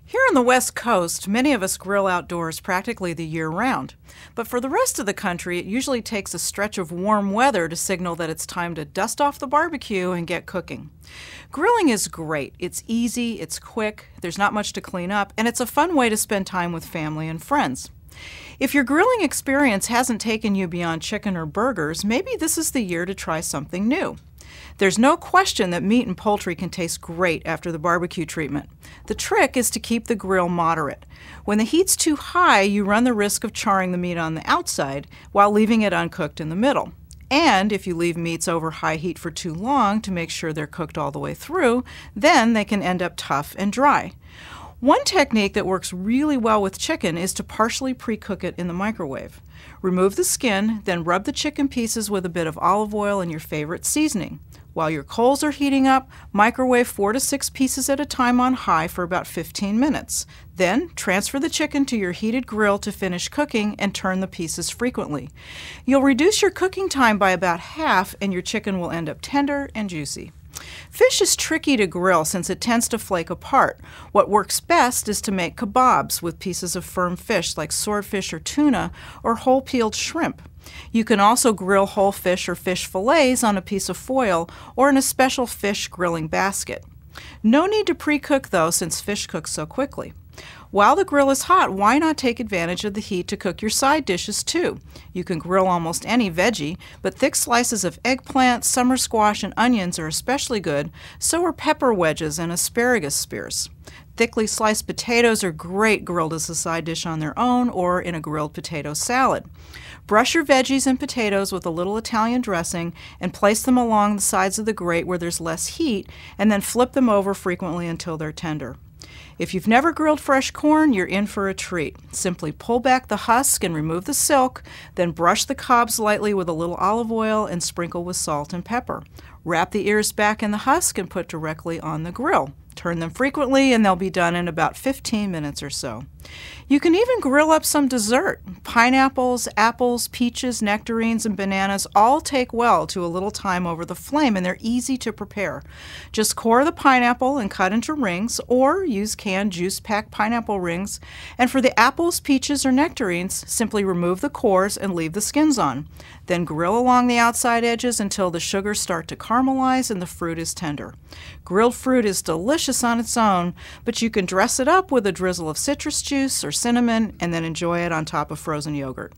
Here on the West Coast, many of us grill outdoors practically the year round. But for the rest of the country, it usually takes a stretch of warm weather to signal that it's time to dust off the barbecue and get cooking. Grilling is great. It's easy, it's quick, there's not much to clean up, and it's a fun way to spend time with family and friends. If your grilling experience hasn't taken you beyond chicken or burgers, maybe this is the year to try something new. There's no question that meat and poultry can taste great after the barbecue treatment. The trick is to keep the grill moderate. When the heat's too high, you run the risk of charring the meat on the outside while leaving it uncooked in the middle. And if you leave meats over high heat for too long to make sure they're cooked all the way through, then they can end up tough and dry. One technique that works really well with chicken is to partially pre-cook it in the microwave. Remove the skin, then rub the chicken pieces with a bit of olive oil and your favorite seasoning. While your coals are heating up, microwave 4 to 6 pieces at a time on high for about 15 minutes. Then transfer the chicken to your heated grill to finish cooking and turn the pieces frequently. You'll reduce your cooking time by about half and your chicken will end up tender and juicy. Fish is tricky to grill since it tends to flake apart. What works best is to make kebabs with pieces of firm fish like swordfish or tuna or whole peeled shrimp. You can also grill whole fish or fish fillets on a piece of foil or in a special fish grilling basket. No need to pre-cook though, since fish cooks so quickly. While the grill is hot, why not take advantage of the heat to cook your side dishes too? You can grill almost any veggie, but thick slices of eggplant, summer squash, and onions are especially good, so are pepper wedges and asparagus spears. Thickly sliced potatoes are great grilled as a side dish on their own or in a grilled potato salad. Brush your veggies and potatoes with a little Italian dressing and place them along the sides of the grate where there's less heat, and then flip them over frequently until they're tender. If you've never grilled fresh corn, you're in for a treat. Simply pull back the husk and remove the silk, then brush the cobs lightly with a little olive oil and sprinkle with salt and pepper. Wrap the ears back in the husk and put directly on the grill. Turn them frequently and they'll be done in about 15 minutes or so. You can even grill up some dessert. Pineapples, apples, peaches, nectarines, and bananas all take well to a little time over the flame, and they're easy to prepare. Just core the pineapple and cut into rings, or use canned juice-packed pineapple rings. And for the apples, peaches, or nectarines, simply remove the cores and leave the skins on. Then grill along the outside edges until the sugars start to caramelize and the fruit is tender. Grilled fruit is delicious on its own, but you can dress it up with a drizzle of citrus juice or cinnamon and then enjoy it on top of frozen yogurt.